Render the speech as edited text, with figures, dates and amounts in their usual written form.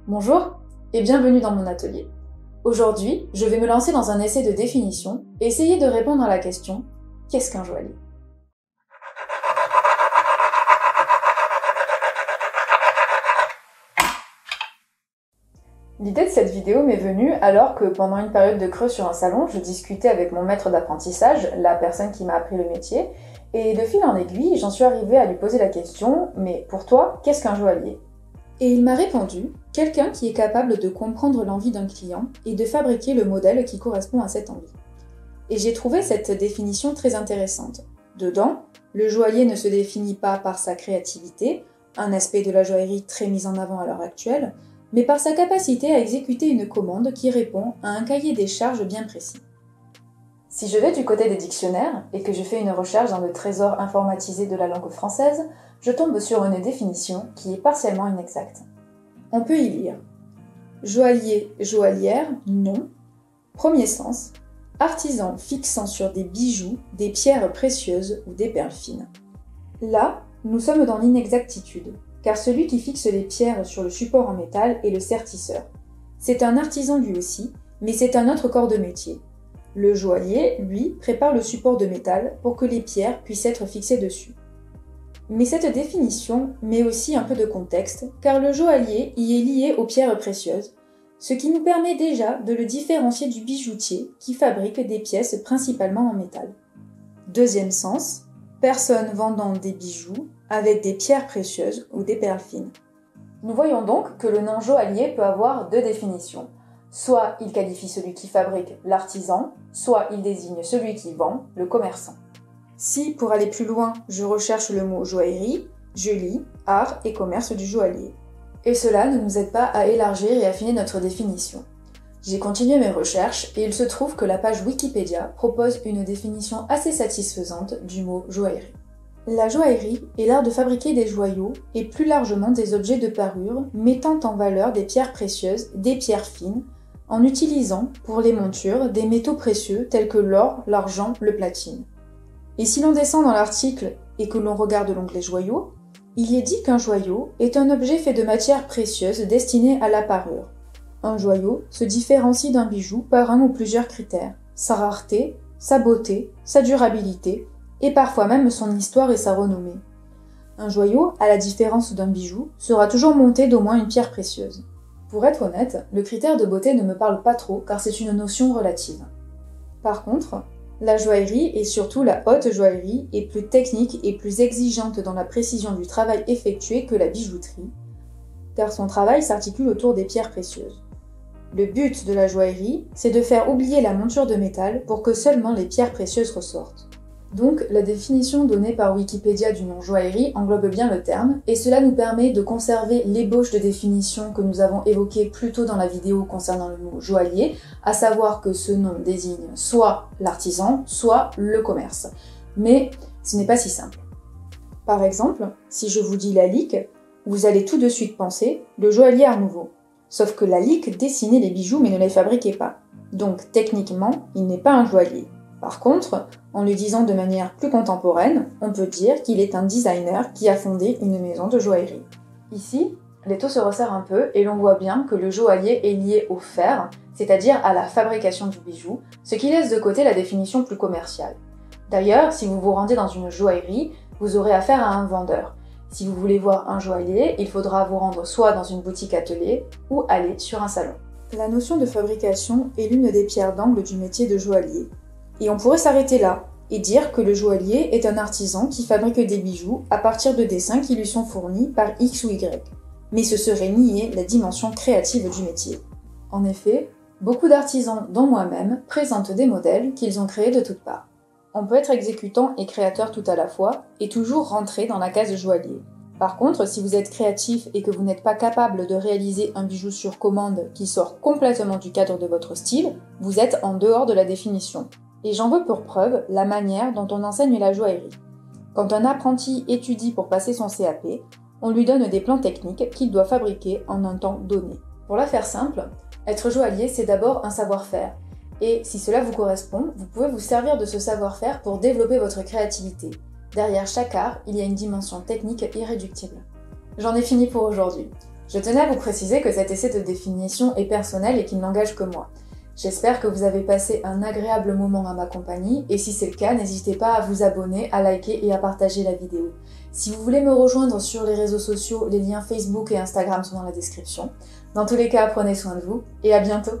Bonjour et bienvenue dans mon atelier. Aujourd'hui, je vais me lancer dans un essai de définition et essayer de répondre à la question « Qu'est-ce qu'un joaillier ?» L'idée de cette vidéo m'est venue alors que pendant une période de creux sur un salon, je discutais avec mon maître d'apprentissage, la personne qui m'a appris le métier, et de fil en aiguille, j'en suis arrivée à lui poser la question « Mais pour toi, qu'est-ce qu'un joaillier ?» Et il m'a répondu « Quelqu'un qui est capable de comprendre l'envie d'un client et de fabriquer le modèle qui correspond à cette envie. » Et j'ai trouvé cette définition très intéressante. Dedans, le joaillier ne se définit pas par sa créativité, un aspect de la joaillerie très mis en avant à l'heure actuelle, mais par sa capacité à exécuter une commande qui répond à un cahier des charges bien précis. Si je vais du côté des dictionnaires et que je fais une recherche dans le trésor informatisé de la langue française, je tombe sur une définition qui est partiellement inexacte. On peut y lire joaillier, joaillière, nom. Premier sens, artisan fixant sur des bijoux, des pierres précieuses ou des perles fines. Là, nous sommes dans l'inexactitude, car celui qui fixe les pierres sur le support en métal est le sertisseur. C'est un artisan lui aussi, mais c'est un autre corps de métier. Le joaillier, lui, prépare le support de métal pour que les pierres puissent être fixées dessus. Mais cette définition met aussi un peu de contexte, car le joaillier y est lié aux pierres précieuses, ce qui nous permet déjà de le différencier du bijoutier qui fabrique des pièces principalement en métal. Deuxième sens, personne vendant des bijoux avec des pierres précieuses ou des perles fines. Nous voyons donc que le nom joaillier peut avoir deux définitions. Soit il qualifie celui qui fabrique, l'artisan, soit il désigne celui qui vend, le commerçant. Si, pour aller plus loin, je recherche le mot joaillerie, je lis art et commerce du joaillier. Et cela ne nous aide pas à élargir et affiner notre définition. J'ai continué mes recherches et il se trouve que la page Wikipédia propose une définition assez satisfaisante du mot joaillerie. La joaillerie est l'art de fabriquer des joyaux et plus largement des objets de parure mettant en valeur des pierres précieuses, des pierres fines, en utilisant, pour les montures, des métaux précieux tels que l'or, l'argent, le platine. Et si l'on descend dans l'article et que l'on regarde l'onglet joyaux, il y est dit qu'un joyau est un objet fait de matières précieuses destiné à la parure. Un joyau se différencie d'un bijou par un ou plusieurs critères, sa rareté, sa beauté, sa durabilité, et parfois même son histoire et sa renommée. Un joyau, à la différence d'un bijou, sera toujours monté d'au moins une pierre précieuse. Pour être honnête, le critère de beauté ne me parle pas trop car c'est une notion relative. Par contre, la joaillerie, et surtout la haute joaillerie, est plus technique et plus exigeante dans la précision du travail effectué que la bijouterie, car son travail s'articule autour des pierres précieuses. Le but de la joaillerie, c'est de faire oublier la monture de métal pour que seulement les pierres précieuses ressortent. Donc, la définition donnée par Wikipédia du nom joaillerie englobe bien le terme, et cela nous permet de conserver l'ébauche de définition que nous avons évoquée plus tôt dans la vidéo concernant le mot joaillier, à savoir que ce nom désigne soit l'artisan, soit le commerce. Mais ce n'est pas si simple. Par exemple, si je vous dis la lique, vous allez tout de suite penser le joaillier Art Nouveau. Sauf que la lique dessinait les bijoux mais ne les fabriquait pas. Donc techniquement, il n'est pas un joaillier. Par contre, en le disant de manière plus contemporaine, on peut dire qu'il est un designer qui a fondé une maison de joaillerie. Ici, l'étau se resserre un peu et l'on voit bien que le joaillier est lié au fer, c'est-à-dire à la fabrication du bijou, ce qui laisse de côté la définition plus commerciale. D'ailleurs, si vous vous rendez dans une joaillerie, vous aurez affaire à un vendeur. Si vous voulez voir un joaillier, il faudra vous rendre soit dans une boutique atelier ou aller sur un salon. La notion de fabrication est l'une des pierres d'angle du métier de joaillier. Et on pourrait s'arrêter là, et dire que le joaillier est un artisan qui fabrique des bijoux à partir de dessins qui lui sont fournis par X ou Y. Mais ce serait nier la dimension créative du métier. En effet, beaucoup d'artisans, dont moi-même, présentent des modèles qu'ils ont créés de toutes parts. On peut être exécutant et créateur tout à la fois, et toujours rentrer dans la case joaillier. Par contre, si vous êtes créatif et que vous n'êtes pas capable de réaliser un bijou sur commande qui sort complètement du cadre de votre style, vous êtes en dehors de la définition. Et j'en veux pour preuve la manière dont on enseigne la joaillerie. Quand un apprenti étudie pour passer son CAP, on lui donne des plans techniques qu'il doit fabriquer en un temps donné. Pour la faire simple, être joaillier, c'est d'abord un savoir-faire. Et si cela vous correspond, vous pouvez vous servir de ce savoir-faire pour développer votre créativité. Derrière chaque art, il y a une dimension technique irréductible. J'en ai fini pour aujourd'hui. Je tenais à vous préciser que cet essai de définition est personnel et qu'il n'engage que moi. J'espère que vous avez passé un agréable moment à ma compagnie, et si c'est le cas, n'hésitez pas à vous abonner, à liker et à partager la vidéo. Si vous voulez me rejoindre sur les réseaux sociaux, les liens Facebook et Instagram sont dans la description. Dans tous les cas, prenez soin de vous, et à bientôt!